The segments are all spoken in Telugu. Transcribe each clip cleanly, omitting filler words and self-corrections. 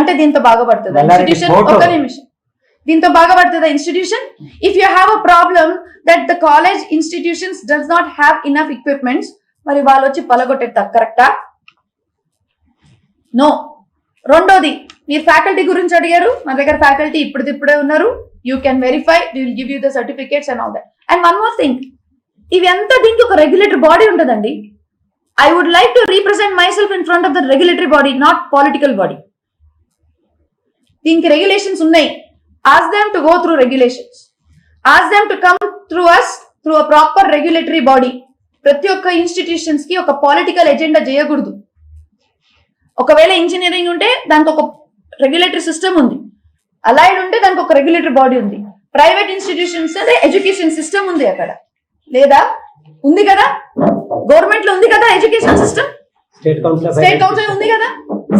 అంటే దీంతో బాగుపడుతుంది ఇన్స్టిట్యూషన్. ఒక నిమిషం, దీంతో బాగుపడుతుందా institution? If you have a problem that the college institutions does not have enough equipments, మరి వాళ్ళు వచ్చి పలగొట్టేది కరెక్టా? నో. రెండోది, మీరు ఫ్యాకల్టీ గురించి అడిగారు. మన దగ్గర ఫ్యాకల్టీ ఇప్పుడే ఉన్నారు. You can verify, we will give you the certificates and all that. And one more thing, ఇవి అంతా దీనికి ఒక రెగ్యులేటరీ బాడీ ఉంటుందండి. I would like to represent myself in front of the regulatory body, not political body. దీనికి రెగ్యులేషన్స్ ఉన్నాయి. Ask them to go through regulations, ask them to come through us through a proper regulatory body. ప్రతి ఒక్క ఇన్స్టిట్యూషన్స్ కి ఒక పొలిటికల్ ఎజెండా చేయకూడదు. ఒకవేళ ఇంజనీరింగ్ ఉంటే దానికి ఒక రెగ్యులేటరీ సిస్టమ్ ఉంది, అలైడ్ ఉంటే దానికి ఒక రెగ్యులేటరీ బాడీ ఉంది. ప్రైవేట్ ఇన్స్టిట్యూషన్స్ అదే ఎడ్యుకేషన్ సిస్టమ్ ఉంది అక్కడ, లేదా? ఉంది కదా. గవర్నమెంట్ లో ఉంది కదా ఎడ్యుకేషన్ సిస్టమ్, స్టేట్ కౌన్సిల్ ఉంది కదా.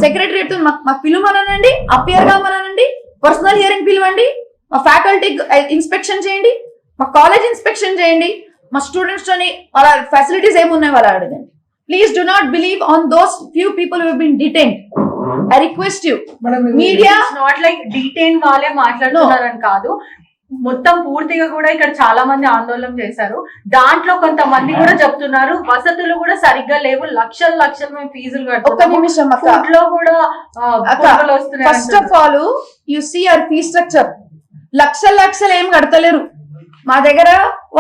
సెక్రటరియట్ మాకు పిలువమనండి, అపియర్ కావాలనండి, పర్సనల్ హియరింగ్ పిలవండి, మా ఫ్యాకల్టీ ఇన్స్పెక్షన్ చేయండి, మా కాలేజ్ ఇన్స్పెక్షన్ చేయండి, మా స్టూడెంట్స్ తోని వాళ్ళ ఫెసిలిటీస్ ఏమున్నాయి వాళ్ళ అడగండి. Please do not believe on those few people who have been detained. I request you. Media it's not like detained వాళ్ళే మాట్లాడుతున్నారని కాదు, మొత్తం పూర్తిగా కూడా ఇక్కడ చాలా మంది ఆందోళన చేశారు. దాంట్లో కొంతమంది కూడా చెప్తున్నారు వసతులు కూడా సరిగ్గా లేవు, లక్షలు మేము ఫీజులు కడుతున్నాము. ఒక్క నిమిషం అక్క, లో కూడా వస్తున్నాయి. First of all you see our fee structure. లక్షలు ఏం కడతలేరు. మా దగ్గర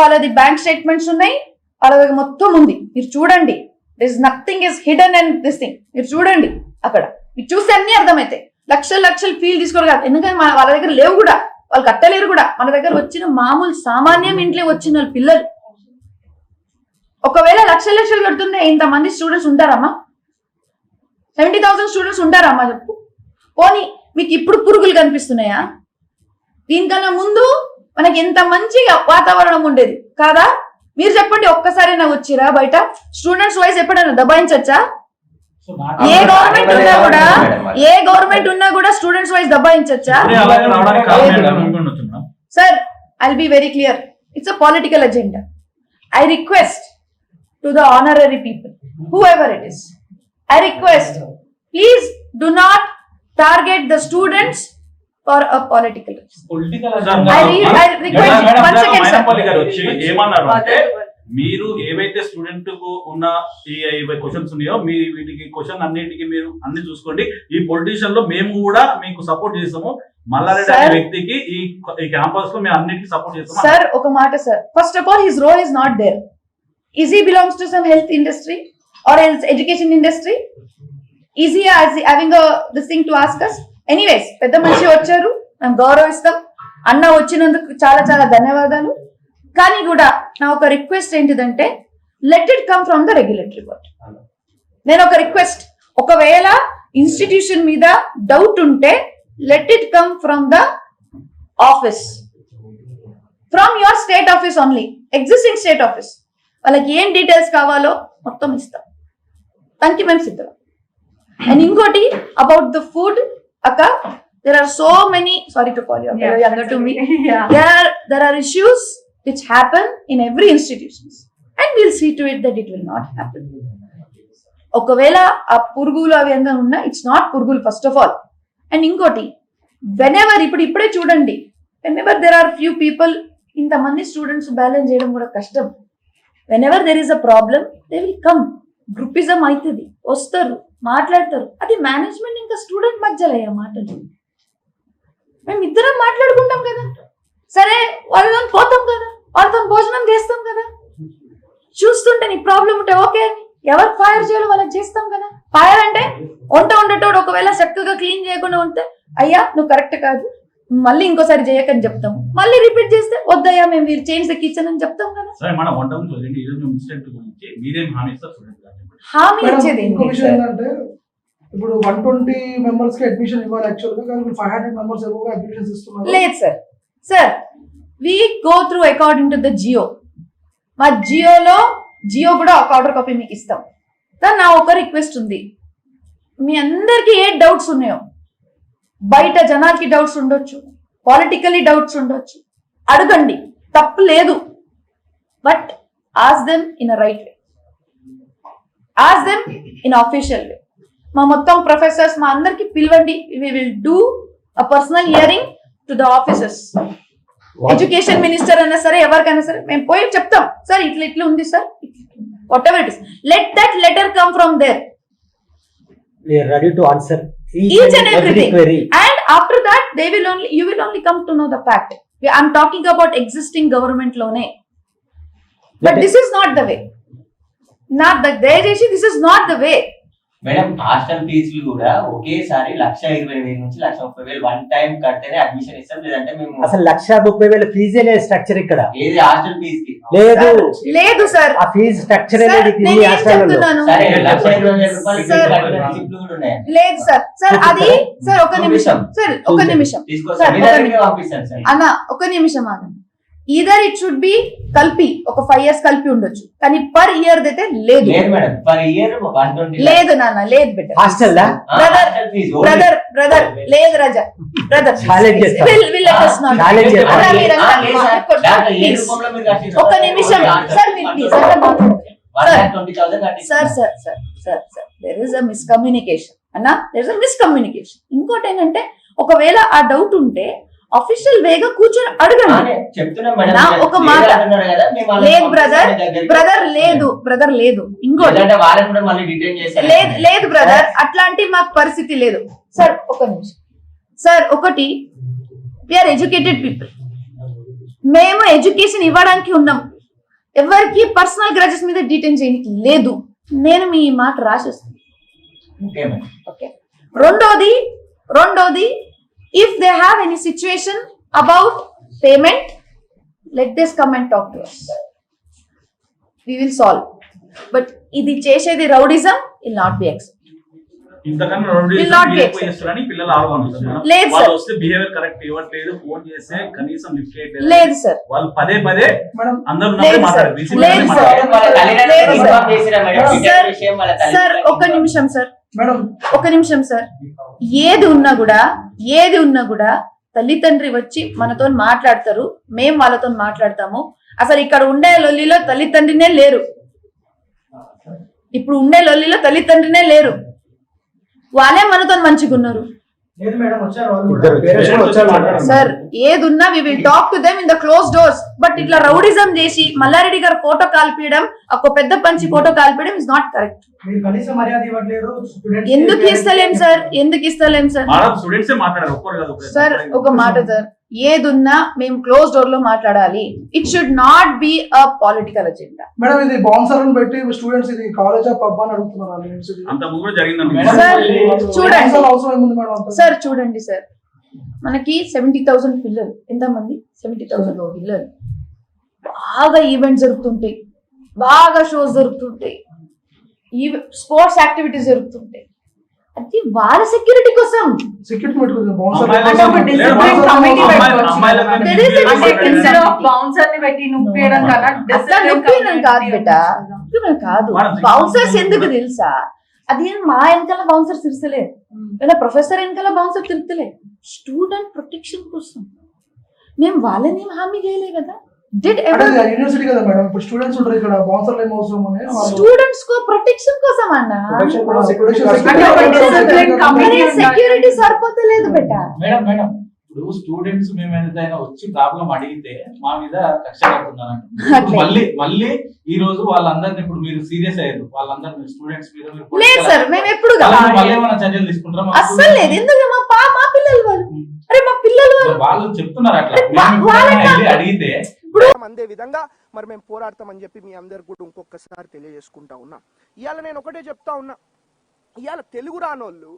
వాళ్ళది బ్యాంక్ స్టేట్మెంట్స్ ఉన్నాయి, వాళ్ళ దగ్గర మొత్తం ఉంది. మీరు చూడండి, this nothing is hidden and this thing. మీరు చూడండి అక్కడ, మీరు చూస్తే అన్ని అర్థమైతాయి. లక్షలు ఫీల్ తీసుకోరు కాదు, ఎందుకంటే వాళ్ళ దగ్గర లేవు కూడా, వాళ్ళు కట్టలేరు కూడా. మన దగ్గర వచ్చిన మామూలు సామాన్యం ఇంట్లో వచ్చిన పిల్లలు ఒకవేళ లక్షలు కడుతుంటే ఇంతమంది స్టూడెంట్స్ ఉంటారమ్మా? 70,000 స్టూడెంట్స్ ఉంటారమ్మా చెప్పు. పోనీ మీకు ఇప్పుడు పురుగులు కనిపిస్తున్నాయా? దీనికన్నా ముందు మనకి ఎంత మంచి వాతావరణం ఉండేది కాదా? మీరు చెప్పండి, ఒక్కసారైనా వచ్చిరా బయట? స్టూడెంట్స్ వైజ్ ఎప్పుడైనా దబాయించచ్చా? ఏ గవర్నమెంట్ ఉన్నా కూడా స్టూడెంట్స్ వైజ్ దబాయించచ్చా? Sir, I'll be very clear, it's a political agenda. I request to the honorary people, whoever it is, I request, please do not target the students for a political reason. I request one second, sir. మీరు ఏవైతే స్టూడెంట్ కు ఉన్న ఈ క్వశ్చన్స్ ఉన్నాయో మీ వీటికి క్వశ్చన్ అన్నిటికీ మీరు అన్ని చూసుకోండి. ఈ పొలిటీషియన్ లో మేము కూడా మీకు సపోర్ట్ చేస్తాము. మల్లారెడ్డి అనే వ్యక్తికి ఈ క్యాంపస్ లో మేము అన్నిటికీ సపోర్ట్ చేస్తాము. సార్ ఒక మాట sir, first of all his role is not there. Is he belongs to some health industry or else education industry? Is he having this thing to ask us? Anyways, పెద్ద మనిషి వచ్చారు, మేము గౌరవిస్తాం. అన్న వచ్చినందుకు చాలా ధన్యవాదాలు. కానీ కూడా నా ఒక రిక్వెస్ట్ ఏంటిదంటే, let it come from the regulatory body. నేను ఒక రిక్వెస్ట్, ఒకవేళ ఇన్స్టిట్యూషన్ మీద డౌట్ ఉంటే let it come from the office, from your state office only, existing state office. వాళ్ళకి ఏం డీటెయిల్స్ కావాలో మొత్తం ఇస్తాం, దానికి మేము సిద్ధం. అండ్ ఇంకోటి అబౌట్ ద ఫుడ్ అక్క, there are so many, sorry to call you younger to me, there are issues which happen in every institutions and we'll see to it that it will not happen. ఒకవేళ ఆ పురుగులు అవి ఎంత ఉన్నా, ఇట్స్ నాట్ పురుగులు ఫస్ట్ ఆఫ్ ఆల్. అండ్ ఇంకోటి, వెనెవర్ ఇప్పుడే చూడండి, whenever there are few people, ఇంతమంది స్టూడెంట్స్ బ్యాలెన్స్ చేయడం కూడా కష్టం. whenever there is a problem they will come, groupism అవుతుంది, వస్తారు, మాట్లాడతారు. అది మేనేజ్మెంట్ ఇంకా స్టూడెంట్ మధ్యలో అయ్యే మాటలు. మేము ఇద్దరం మాట్లాడుకుంటాం కదా, సరే వాళ్ళతో పోతాం కదా, వాళ్ళతో భోజనం చేస్తాం కదా, చూస్తుంటే నీ ప్రాబ్లం ఉంటే ఓకే అని ఎవరు ఫైర్ చేయాలో వాళ్ళకి చేస్తాం కదా. ఫైర్ అంటే వంట ఉండేటోడు ఒకవేళ చక్కగా క్లీన్ చేయకుండా ఉంటే, అయ్యా నువ్వు కరెక్ట్ కాదు, మళ్ళీ ఇంకోసారి చేయకని చెప్తాము. మళ్ళీ రిపీట్ చేస్తే వద్దయ్యా మేము మీరు చేంజ్ ద కిచెన్ అని చెప్తాం కదా. హామీ ఇచ్చేది ఏంటంటే, ఇప్పుడు 120 మెంబర్స్ కి అడ్మిషన్ ఇవ్వాలి యాక్చువల్ గా, కానీ 500 మెంబర్స్ ఏమో అడ్మిషన్స్ ఇస్తున్నారు. లేదు sir we go through according to the GO. మా జియో కూడా ఒక ఆర్డర్ కాపీ మీకు ఇస్తాం. కానీ నా ఒక రిక్వెస్ట్ ఉంది, మీ అందరికి ఏ డౌట్స్ ఉన్నాయో, బయట జనాలకి డౌట్స్ ఉండొచ్చు, పాలిటికల్లీ డౌట్స్ ఉండొచ్చు, అడగండి, తప్పు లేదు. But ask them in a right way, ask them in official way. మా మొత్తం ప్రొఫెసర్స్ మా అందరికి పిలవండి, we will do a personal hearing to the officers. Education minister అయినా సరే ఎవరికైనా సరే మేము పోయి చెప్తాం, సార్ ఇట్లా ఇట్లా ఉంది sir, whatever it is, let that letter come from there. We are ready to answer Each and everything. query. And after that, you will only come to know the fact. I'm talking about existing government lone. But this is not the way. Not the Dejeshi, this is not the way. Madam hostel ఫీజులు కూడా ఒకేసారి 1,20,000 నుంచి 1,30,000 వన్ టైం కడితేనే అడ్మిషన్ ఇస్తాం, లేదంటే మేము అసలు 1,30,000 ఫీజే లేదు స్ట్రక్చర్ ఇక్కడ. ఏది హాస్టల్ ఫీజు కి లేదు లేదు సార్, ఆ ఫీజు స్ట్రక్చర్ Sir, లేదు నేను ఏం చెప్తున్నాను? సరే 1,20,000 రూపాయలు Sir. రిసిప్ట్లు కూడా ఉన్నాయి. లేదు సార్, సార్ అది సార్ ఒక నిమిషం సార్, ఒక నిమిషం తీసుకొస్తాం, Sir, మీ ఒక దగ్గరికి నిమిషం. పంపిస్తాను సార్. అన్న ఒక నిమిషం ఆగండి. ఈదర్ ఇట్ షుడ్ బి కలిపి ఒక 5 years కలిపి ఉండొచ్చు, కానీ పర్ ఇయర్ అయితే లేదు. లేదు మేడం, పర్ ఇయర్ 120 లేదు నాన్న, లేదు బిడ్డ. హాస్టల్ లా Brother, హాస్టల్ ఫీజు బ్రదర్ లేదు రాజా, బ్రదర్ Challenge చేస్తాం. Challenge చేస్తాం. ఒక నిమిషం సార్, మీరు ప్లీజ్ అట్లా మాట్లాడండి. 120,000 కట్టిస్తాం. Sir sir sir sir sir there is a miscommunication అన్న, దెర్ ఇస్ అ మిస్కమ్యూనికేషన్. ఇంకోటి ఏంటంటే ఒకవేళ ఆ డౌట్ ఉంటే అఫీషియల్ వేగా కూర్చొని అడగండి. చెప్తున్నాం మేడం, నా ఒక మాట. అంటున్నారు కదా, మేము వాళ్ళని లేదు పంపిస్తాం మీ దగ్గరికి. బ్రదర్ లేదు. ఇంకోటి లేదంటే వాళ్ళని కూడా మళ్ళీ డిటైన్ చేస్తారు. లేదు బ్రదర్, అట్లాంటి మాకు పరిస్థితి లేదు. సార్ ఒక నిమిషం సార్, ఒకటి వీఆర్ ఎడ్యుకేటెడ్ పీపుల్, మేము ఎడ్యుకేషన్ ఇవ్వడానికి ఉన్నాం, ఎవరికి పర్సనల్ గ్రాజెస్ మీద డీటెయిన్ చేయడానికి లేదు. నేను మీ మాట రాసేస్తాను. Okay madam. ఓకే. రెండోది if they have any situation about payment, let this come and talk to us. We will solve. But ఇది చేసేది rowdyism will not be accepted. ఇంతకన్నా Will not be accepted. చేస్తారని పిల్లలు ఆడుకుంటారు. లేదు వాళ్ళు సార్. వస్తే బిహేవియర్ కరెక్ట్ ఇవ్వట్లేదు, ఫోన్ చేస్తే కనీసం లిఫ్ట్ చేయట్లేదు. లేదు సార్. వాళ్ళు పదే మేడం అందరూ లేదు ఉన్నప్పుడే సార్. మాట్లాడారు. Receive లేదు చేసి సార్. మాట్లాడారు. వాళ్ళ తల్లిదండ్రులకు లేదు సార్. ఇన్ఫార్మ్ చేసిరా మేడం? సార్, టీచర్ విషయం వాళ్ళ సార్ తల్లిదండ్రులకు ఒక నిమిషం సార్, మేడం ఒక నిమిషం సార్. ఏది ఉన్నా కూడా తల్లిదండ్రి వచ్చి మనతో మాట్లాడతారు, మేము వాళ్ళతో మాట్లాడతాము. అసలు ఇక్కడ ఉండే లొల్లిలో తల్లిదండ్రినే లేరు, ఇప్పుడు ఉండే లొల్లిలో తల్లిదండ్రినే లేరు, వాళ్ళే మనతో మంచిగా ఉన్నారు. లేదు మేడం, వచ్చారు వాళ్ళు కూడా. ఇద్దరు Parents కూడా వచ్చారు మాట్లాడారు. సార్ ఏదున్నా we will talk to them in the close doors. But ఇట్లా రౌడిజం చేసి మల్లారెడ్డి గారు ఫోటో కాల్పియడం, ఒక పెద్ద పంచి ఫోటో కాల్పియడం ఇస్ నాట్ కరెక్ట్. మీరు కనీసం మర్యాద ఇవ్వట్లేరు. Students కి ఎందుకు ఇస్తలేం సార్? మేడం స్టూడెంట్స్ మాట్లాడారు, ఒక్కరు కాదు. సార్ ఒక మాట సార్, ఏదున్నా మేము క్లోజ్ డోర్ లో మాట్లాడాలి. It should not be a political agenda. Madam ఇది బౌన్సర్ పెట్టి స్టూడెంట్స్ ఇది కాలేజ్ ఆఫ్ పబ్ అని అడుగుతున్నారు వాళ్ళు యూనివర్సిటీ. అంత ముందు కూడా జరిగిందండి. మేడం, సార్ చూడండి బౌన్సర్ అవసరం ఏముంది మేడం అంత? సార్, చూడండి సార్, మనకి 70,000 పిల్లలు, ఎంతమంది 70,000 పిల్లలు, బాగా ఈవెంట్స్ జరుగుతుంటాయి, బాగా షోస్ జరుగుతుంటాయి, స్పోర్ట్స్ యాక్టివిటీస్ జరుగుతుంటాయి. అది వాళ్ళ సెక్యూరిటీ కోసం. సెక్యూరిటీ పెట్టుకుంటుంది బౌన్సర్. అమ్మాయిల అంటే ఒక discipline committee పెట్టుకోవచ్చు. There is a అంటే discipline instead of committee. bouncer ని పెట్టి నొప్పియడం కన్నా అట్లా discipline నొప్పియడం కాదు committee బేట, నొప్పియడం కాదు. బౌన్సర్స్ ఎందుకు తెలుసా? అది మా వెనకాల బౌన్సర్ తిరుగుతలేదు, లేదా ప్రొఫెసర్ వెనకాల బౌన్సర్ తిరుగుతలే, స్టూడెంట్ ప్రొటెక్షన్ కోసం. మేము వాళ్ళని హామీ చేయలే కదా. డిడ్ అంటే యూనివర్సిటీ కదా మేడం, ఇప్పుడు స్టూడెంట్స్ ఉంటారు ఇక్కడ, బౌన్సర్లు ఏం అవసరం అని వాళ్ళు స్టూడెంట్స్ కో ప్రొటెక్షన్ కోసం అన్న. protection కూడా protection అంటే ఒక discipline committee సెక్యూరిటీ సరిపోతలేదు బేట. మేడం ఇప్పుడు స్టూడెంట్స్ మేము ఏదైనా వచ్చి ప్రాబ్లం అడిగితే మా మీద కక్ష కడుతున్నారంట. అట్లే. మళ్ళీ ఈ రోజు వాళ్ళందరినీ ఇప్పుడు మీరు సీరియస్ అయ్యారు, వాళ్ళందరినీ స్టూడెంట్స్ మీద మీరు లేదు సార్, మేము ఎప్పుడు మళ్ళీ ఏమైనా చర్యలు తీసుకుంటారా? అస్సలు లేదు. ఎందుకు మా పిల్లలు వాళ్ళు, అరే మా పిల్లలు వాళ్ళు. వాళ్ళు చెప్తున్నారు అట్లా. అరే మేము ఇప్పుడు వాళ్ళ- వెళ్ళి అడిగితే అందే విధంగా మరి మేము పోరాడతామని చెప్పి మీ అందరు కూడా ఇంకొకసారి తెలియజేసుకుంటా ఉన్నా. ఇవాళ నేను ఒకటే చెప్తా ఉన్నా, ఇవాళ తెలుగు రానోళ్ళు,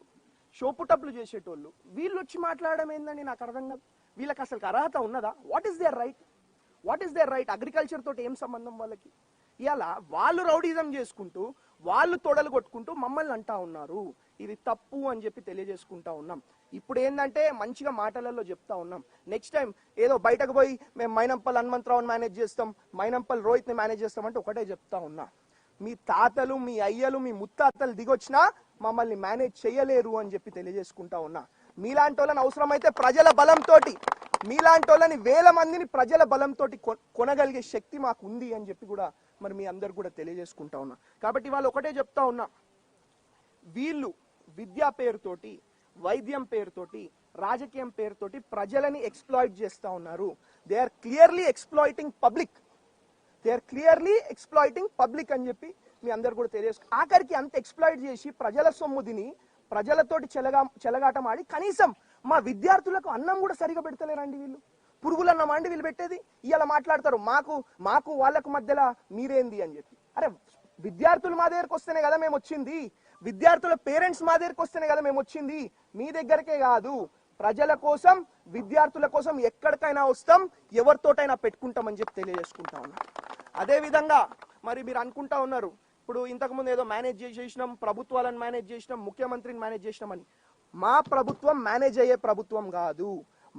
షోపుటప్లు చేసేటోళ్ళు వీళ్ళు వచ్చి మాట్లాడడం ఏందని నాకు అర్థం కాదు. వీళ్ళకి అసలు అర్హత ఉన్నదా? What is there right? Agriculture తోటి ఏం సంబంధం వాళ్ళకి? ఇవాళ వాళ్ళు రౌడీజం చేసుకుంటూ, వాళ్ళు తొడలు కొట్టుకుంటూ మమ్మల్ని అంటా ఉన్నారు. ఇది తప్పు అని చెప్పి తెలియజేసుకుంటా ఉన్నాం. ఇప్పుడు ఏంటంటే మంచిగా మాటలలో చెప్తా ఉన్నాం. నెక్స్ట్ టైం ఏదో బయటకు పోయి మేము మైనంపల్ హనుమంతరావుని మేనేజ్ చేస్తాం, మైనంపల్ రోహిత్ని మేనేజ్ చేస్తాం అంటే ఒకటే చెప్తా ఉన్నా, మీ తాతలు, మీ అయ్యలు, మీ ముత్తాతలు దిగొచ్చినా మమ్మల్ని మేనేజ్ చేయలేరు అని చెప్పి తెలియజేసుకుంటా ఉన్నా. మీలాంటి వాళ్ళని అవసరమైతే ప్రజల బలంతో, మీలాంటి వాళ్ళని 1000 మందిని ప్రజల బలంతో కొనగలిగే శక్తి మాకు ఉంది అని చెప్పి కూడా మరి మీ అందరు కూడా తెలియజేసుకుంటా ఉన్నా. కాబట్టి వాళ్ళు ఒకటే చెప్తా ఉన్నా, విద్యా పేరుతోటి, వైద్యం పేరుతోటి, రాజకీయం పేరుతోటి ప్రజలని ఎక్స్ప్లాయిట్ చేస్తా ఉన్నారు. They are clearly exploiting public. They are clearly exploiting public అని చెప్పి మీ అందరు కూడా తెలియజేసు. ఆఖరికి అంత ఎక్స్ప్లాయిట్ చేసి ప్రజల సొమ్ముదిని ప్రజలతోటి చెలగాటం ఆడి కనీసం మా విద్యార్థులకు అన్నం కూడా సరిగా పెడతలేరండి వీళ్ళు. పురుగులన్నం అండి వీళ్ళు పెట్టేది. ఇలా మాట్లాడతారు మాకు వాళ్ళకు మధ్యలో మీరేంది అని చెప్పి. అరే విద్యార్థులు మా దగ్గరకు వస్తేనే కదా మేము వచ్చింది, విద్యార్థుల పేరెంట్స్ మా దగ్గరకు వస్తేనే కదా మేము వచ్చింది. మీ దగ్గరకే కాదు, ప్రజల కోసం విద్యార్థుల కోసం ఎక్కడికైనా వస్తాం, ఎవరితోటైనా పెట్టుకుంటామని చెప్పి తెలియజేసుకుంటా ఉన్నా. అదే విధంగా మరి మీరు అనుకుంటా ఉన్నారు ఇప్పుడు ఇంతకుముందు ఏదో మేనేజ్ చేసేసినాం, ప్రభుత్వాలను మేనేజ్ చేసినాం, ముఖ్యమంత్రిని మేనేజ్ చేసినాం అని. మా ప్రభుత్వం మేనేజ్ అయ్యే ప్రభుత్వం కాదు,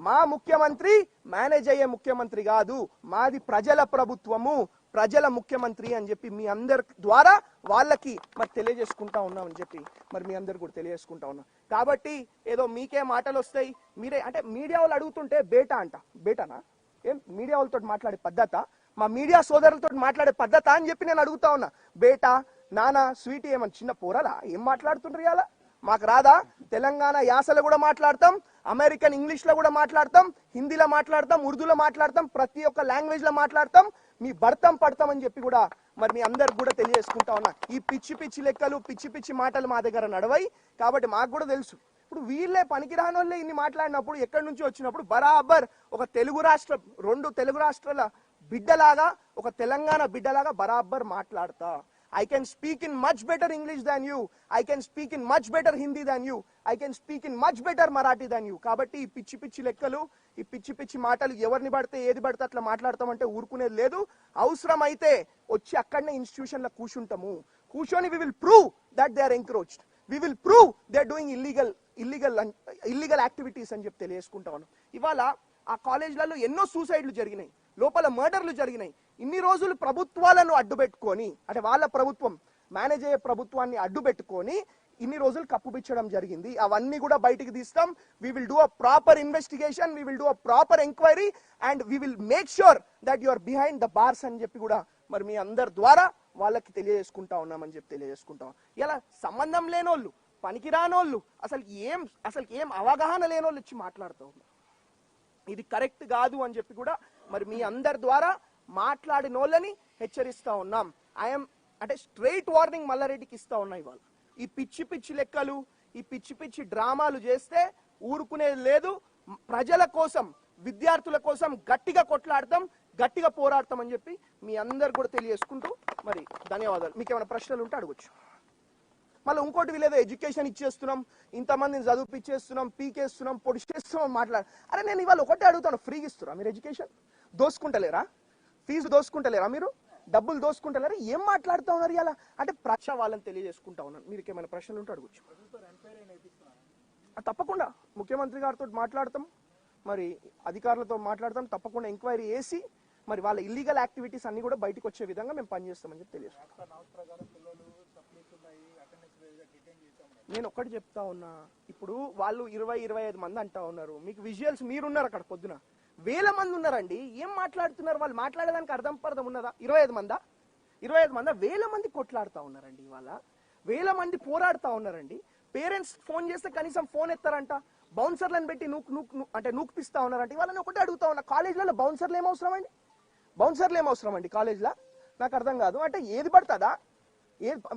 మా ముఖ్యమంత్రి మేనేజ్ అయ్యే ముఖ్యమంత్రి కాదు, మాది ప్రజల ప్రభుత్వము, ప్రజల ముఖ్యమంత్రి అని చెప్పి మీ అందరి ద్వారా వాళ్ళకి మరి తెలియజేసుకుంటా ఉన్నామని చెప్పి మరి మీ అందరు కూడా తెలియజేసుకుంటా ఉన్నాం. కాబట్టి ఏదో మీకే మాటలు వస్తాయి, మీరే అంటే మీడియా వాళ్ళు అడుగుతుంటే బేటానా ఏం మీడియా వాళ్ళతో మాట్లాడే పద్ధత, మా మీడియా సోదరులతో మాట్లాడే పద్ధత అని చెప్పి నేను అడుగుతా ఉన్నా. బేటా, నానా, స్వీటీ ఏమన్నా చిన్న పోరాలా? ఏం మాట్లాడుతుండ్రు ఇవాళ? మాకు రాదా? తెలంగాణ యాసలో కూడా మాట్లాడతాం, అమెరికన్ ఇంగ్లీష్ లో కూడా మాట్లాడతాం, హిందీలో మాట్లాడతాం, ఉర్దూలో మాట్లాడతాం, ప్రతి ఒక్క లాంగ్వేజ్ లో మాట్లాడతాం. మీ భర్తం పడతాం అని చెప్పి కూడా మరి మీ అందరికి కూడా తెలియజేసుకుంటా ఉన్నా. ఈ పిచ్చి లెక్కలు, పిచ్చి మాటలు మా దగ్గర నడవయి. కాబట్టి మాకు కూడా తెలుసు. ఇప్పుడు వీళ్ళే పనికిరాని వాళ్ళే ఇన్ని మాట్లాడినప్పుడు, ఎక్కడి నుంచి వచ్చినప్పుడు బరాబర్ ఒక రెండు తెలుగు రాష్ట్రాల బిడ్డలాగా, ఒక తెలంగాణ బిడ్డలాగా బరాబర్ మాట్లాడతా. I can speak in much better English than you. I can speak in much better Hindi than you. I can speak in much better Marathi than you. కాబట్టి ఈ పిచ్చి లెక్కలు, ఈ పిచ్చి మాటలు ఎవరిని పడితే ఏది పడితే అట్లా మాట్లాడతామంటే ఊరుకునేది లేదు. అవసరమైతే వచ్చి అక్కడనే ఇన్స్టిట్యూషన్లో కూర్చొని we will prove that they are encroached. We will prove they are doing illegal activities అని చెప్పి తెలియజేసుకుంటా ఉన్నాం. ఇవాళ ఆ కాలేజ్లలో ఎన్నో సూసైడ్లు జరిగినాయి, లోపల మర్డర్లు జరిగినాయి. ఇన్ని రోజులు ప్రభుత్వాలను అడ్డుపెట్టుకొని, అంటే వాళ్ళ ప్రభుత్వం మేనేజ్ అయ్యే ప్రభుత్వాన్ని అడ్డుపెట్టుకొని ఇన్ని రోజులు కప్పుపిచ్చడం జరిగింది. అవన్నీ కూడా బయటికి తీస్తాం. We will do a proper investigation, we will do a proper enquiry and we will make sure that you are behind the bars అని చెప్పి కూడా మరి మీ అందరి ద్వారా వాళ్ళకి తెలియజేసుకుంటా ఉన్నామని చెప్పి తెలియజేసుకుంటాం. ఇలా సంబంధం లేనోళ్ళు, పనికిరానోళ్ళు, అసలు ఏం అవగాహన లేనోళ్ళు వచ్చి మాట్లాడుతూ ఉన్నారు. ఇది కరెక్ట్ కాదు అని చెప్పి కూడా మరి మీ అందరి ద్వారా మాట్లాడిన వాళ్ళని హెచ్చరిస్తా ఉన్నాం. అంటే స్ట్రైట్ వార్నింగ్ మల్లారెడ్డికి ఇస్తా ఉన్నా. ఇవాళ ఈ పిచ్చి లెక్కలు, ఈ పిచ్చి డ్రామాలు చేస్తే ఊరుకునేది లేదు. ప్రజల కోసం, విద్యార్థుల కోసం గట్టిగా కొట్లాడతాం, గట్టిగా పోరాడతాం అని చెప్పి మీ అందరు కూడా తెలియజేసుకుంటూ మరి ధన్యవాదాలు. మీకు ఏమైనా ప్రశ్నలు ఉంటే అడగొచ్చు. మళ్ళీ ఇంకోటి వీళ్ళేదో ఎడ్యుకేషన్ ఇచ్చేస్తున్నాం, ఇంతమందిని చదువుపిచ్చేస్తున్నాం, పీకేస్తున్నాం, పొడిచేస్తున్నాం మాట్లాడు. అరే నేను ఇవాళ ఒకటే అడుగుతాను, ఫ్రీగా ఇస్తురా మీరు ఎడ్యుకేషన్? దోసుకుంటలేరా? ఫీజు దోసుకుంటలేరా? మీరు డబ్బులు దోసుకుంటలేరా? ఏం మాట్లాడుతూ ఉన్నారు ఇలా? అంటే ప్రశ్న వాళ్ళని తెలియజేసుకుంటా ఉన్నాను. మీకు ఏమైనా ప్రశ్నలు ఉంటే అడగొచ్చు. తప్పకుండా ముఖ్యమంత్రి గారితో మాట్లాడతాం, మరి అధికారులతో మాట్లాడతాం, తప్పకుండా ఎంక్వైరీ చేసి మరి వాళ్ళ ఇల్లీగల్ యాక్టివిటీస్ అన్ని కూడా బయటకు వచ్చే విధంగా మేము పనిచేస్తామని చెప్పి తెలియజేస్తాం. నేను ఒక్కటి చెప్తా ఉన్నా, ఇప్పుడు వాళ్ళు 20-25 మంది అంటా ఉన్నారు. మీకు విజువల్స్ మీరున్నారు అక్కడ, పొద్దున వేల మంది ఉన్నారండి. ఏం మాట్లాడుతున్నారు? వాళ్ళు మాట్లాడేదానికి అర్థం ఉన్నదా? 25 మందా? వేల మంది కొట్లాడుతూ ఉన్నారండి. ఇవాళ వేల మంది పోరాడుతూ ఉన్నారండి. పేరెంట్స్ ఫోన్ చేస్తే కనీసం ఫోన్ ఎత్తారంట, బౌన్సర్లను పెట్టి నూకుపిస్తా ఉన్నారంట. ఇవాళ నేను ఒకటే అడుగుతా ఉన్నా, కాలేజ్లలో బౌన్సర్లు ఏమవసరం అండి? కాలేజ్లో నాకు అర్థం కాదు. అంటే ఏది పడుతుందా?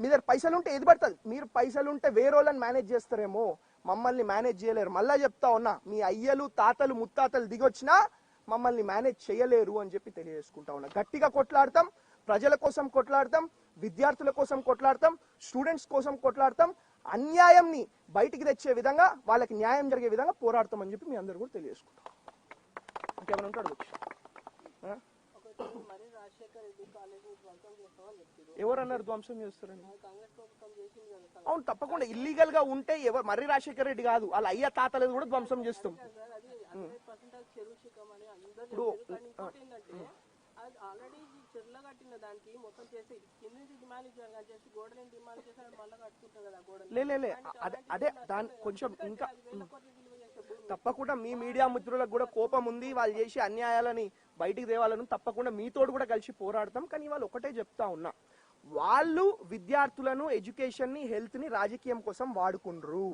మీ దగ్గర పైసలు ఉంటే ఏది పడుతుంది. మీరు పైసలు ఉంటే వేరే వాళ్ళని మేనేజ్ చేస్తారేమో, మమ్మల్ని మేనేజ్ చేయలేరు. మళ్ళా చెప్తా ఉన్నా, మీ అయ్యలు, తాతలు, ముత్తాతలు దిగొచ్చినా మమ్మల్ని మేనేజ్ చేయలేరు అని చెప్పి తెలియజేసుకుంటా ఉన్నా. గట్టిగా కొట్లాడతాం, ప్రజల కోసం కొట్లాడతాం, విద్యార్థుల కోసం కొట్లాడతాం, స్టూడెంట్స్ కోసం కొట్లాడతాం. అన్యాయంని బయటికి తెచ్చే విధంగా, వాళ్ళకి న్యాయం జరిగే విధంగా పోరాడతాం అని చెప్పి మీ అందరు కూడా తెలియజేసుకుంటాం. ఇంకేమైనా ఉంటాడు? ఎవరన్నారు ధ్వంసం చేస్తారని? అవును, తప్పకుండా ఇల్లీగల్ గా ఉంటే మర్రి రాజశేఖర రెడ్డి కాదు, వాళ్ళ అయ్య తాతలేదు కూడా ధ్వంసం చేస్తాం. ఇప్పుడు అదే దాని కొంచెం ఇంకా తప్పకుండా మీ మీడియా మిత్రులకు కూడా కోపం ఉంది, వాళ్ళు చేసే అన్యాయాలని బయటికి తేవాలని. తప్పకుండా మీతోడు కూడా కలిసి పోరాడతాం. కానీ వాళ్ళు ఒకటే చెప్తా ఉన్నా, వాళ్ళు విద్యార్థులను, ఎడ్యుకేషన్ని, హెల్త్ని రాజకీయం కోసం వాడుకుండ్రు.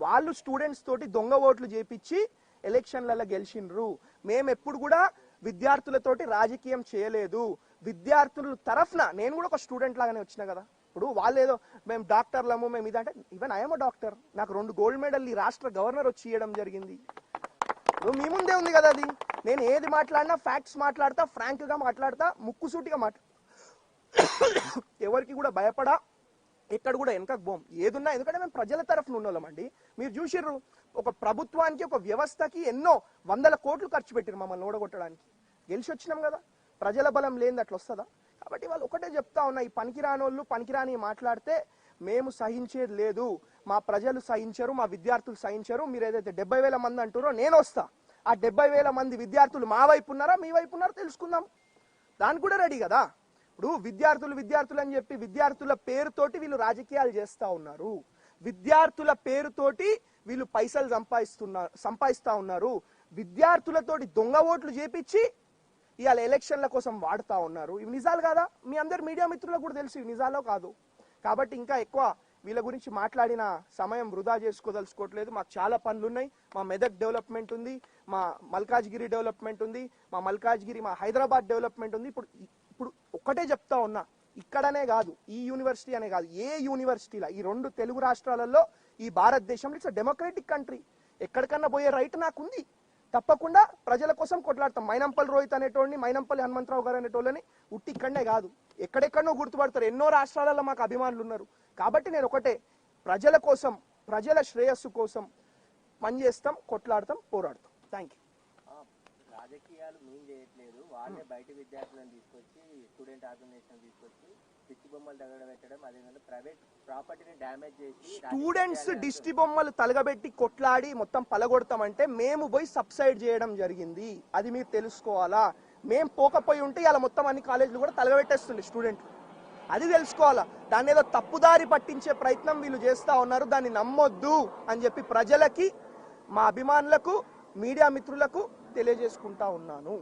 వాళ్ళు స్టూడెంట్స్ తోటి దొంగ ఓట్లు చేపించి ఎలక్షన్లలో గెలిచిండ్రు. మేము ఎప్పుడు కూడా విద్యార్థులతోటి రాజకీయం చేయలేదు. విద్యార్థుల తరఫున నేను కూడా ఒక స్టూడెంట్ లాగానే వచ్చిన కదా. ఇప్పుడు వాళ్ళు ఏదో మేము డాక్టర్లము, మేము ఇదంటే ఈవెన్ ఐఎమ్ డాక్టర్. నాకు 2 గోల్డ్ మెడల్ ఈ రాష్ట్ర గవర్నర్ వచ్చి ఇవ్వడం జరిగింది. మీ ముందే ఉంది కదా అది. నేను ఏది మాట్లాడినా ఫ్యాక్ట్స్ మాట్లాడతా, ఫ్రాంక్ గా మాట్లాడతా, ముక్కుసూటిగా ఎవరికి కూడా భయపడా, ఎక్కడ కూడా వెనకకు పోం. ఏదున్నా, ఎందుకంటే మేము ప్రజల తరఫున ఉన్నోళ్ళమండి. మీరు చూసిర్రు, ఒక ప్రభుత్వానికి, ఒక వ్యవస్థకి ఎన్నో 100 కోట్లు ఖర్చు పెట్టిరు మమ్మల్ని ఓడగొట్టడానికి. గెలిచి వచ్చినాం కదా. ప్రజల బలం లేనిది అట్లా వస్తుందా? కాబట్టి వాళ్ళు ఒకటే చెప్తా ఉన్నా, ఈ పనికిరానోళ్ళు పనికిరాని మాట్లాడితే మేము సహించేది లేదు. మా ప్రజలు సహించరు, మా విద్యార్థులు సహించరు. మీరు ఏదైతే 70,000 మంది అంటారో నేను వస్తా. ఆ 70,000 మంది విద్యార్థులు మా వైపు ఉన్నారా, మీ వైపు ఉన్నారో తెలుసుకుందాం. దానికి కూడా రెడీ కదా. ఇప్పుడు విద్యార్థులు అని చెప్పి విద్యార్థుల పేరుతోటి వీళ్ళు రాజకీయాలు చేస్తా ఉన్నారు. విద్యార్థుల పేరుతోటి వీళ్ళు పైసలు సంపాదిస్తా ఉన్నారు. విద్యార్థులతోటి దొంగ ఓట్లు చేపించి ఇవాళ ఎలక్షన్ల కోసం వాడుతా ఉన్నారు. ఇవి నిజాలు కాదా? మీ అందరు మీడియా మిత్రులకు కూడా తెలుసు ఇవి నిజాలో కాదు. కాబట్టి ఇంకా ఎక్కువ వీళ్ళ గురించి మాట్లాడిన సమయం వృధా చేసుకోదలుచుకోవట్లేదు. మాకు చాలా పనులు ఉన్నాయి. మా మెదక్ డెవలప్మెంట్ ఉంది, మా మల్కాజ్గిరి డెవలప్మెంట్ ఉంది, మా హైదరాబాద్ డెవలప్మెంట్ ఉంది. ఇప్పుడు ఒక్కటే చెప్తా ఉన్నా, ఇక్కడనే కాదు, ఈ యూనివర్సిటీ అనే కాదు, ఏ యూనివర్సిటీలా ఈ 2 తెలుగు రాష్ట్రాలలో, ఈ భారతదేశంలో ఇట్స్ డెమోక్రటిక్ కంట్రీ. ఎక్కడికన్నా పోయే రైట్ నాకుంది. తప్పకుండా ప్రజల కోసం కొట్లాడతాం. మైనంపల్లి రోహిత్ అనేటోడిని, మైనంపల్లి హనుమంతరావు గారు అనేటోళ్ళని ఉట్టి ఇక్కడనే కాదు, ఎక్కడెక్కడనో గుర్తుపడతారు. ఎన్నో రాష్ట్రాలలో మాకు అభిమానులు ఉన్నారు. కాబట్టి నేను ఒకటే, ప్రజల కోసం, ప్రజల శ్రేయస్సు కోసం పనిచేస్తాం, కొట్లాడతాం, పోరాడతాం. Thank you. రాజకీయాలు మేము చేయట్లేదు, వాళ్ళే బయట విద్యార్థులను తీసుకొచ్చి, స్టూడెంట్ ఆర్గనైజేషన్ తీసుకొచ్చి పిచ్చి బొమ్మలు తగలబెట్టడం, అదేవిధంగా ప్రైవేట్ ప్రాపర్టీని డ్యామేజ్ చేసి స్టూడెంట్స్ దిష్టి బొమ్మలు తలగబెట్టి కొట్లాడి మొత్తం పలగొడతామంటే మేము పోయి సబ్సైడ్ చేయడం జరిగింది. అది మీరు తెలుసుకోవాలా. మేము పోకపోయి ఉంటే ఇలా మొత్తం అన్ని కాలేజీలు కూడా తలగబెట్టేస్తుంది స్టూడెంట్లు. అది తెలుసుకోవాలా. దాన్ని ఏదో తప్పుదారి పట్టించే ప్రయత్నం వీళ్ళు చేస్తా ఉన్నారు. దాన్ని నమ్మొద్దు అని చెప్పి ప్రజలకి, మా అభిమానులకు, మీడియా మిత్రులకు తెలియజేసుకుంటా ఉన్నాను.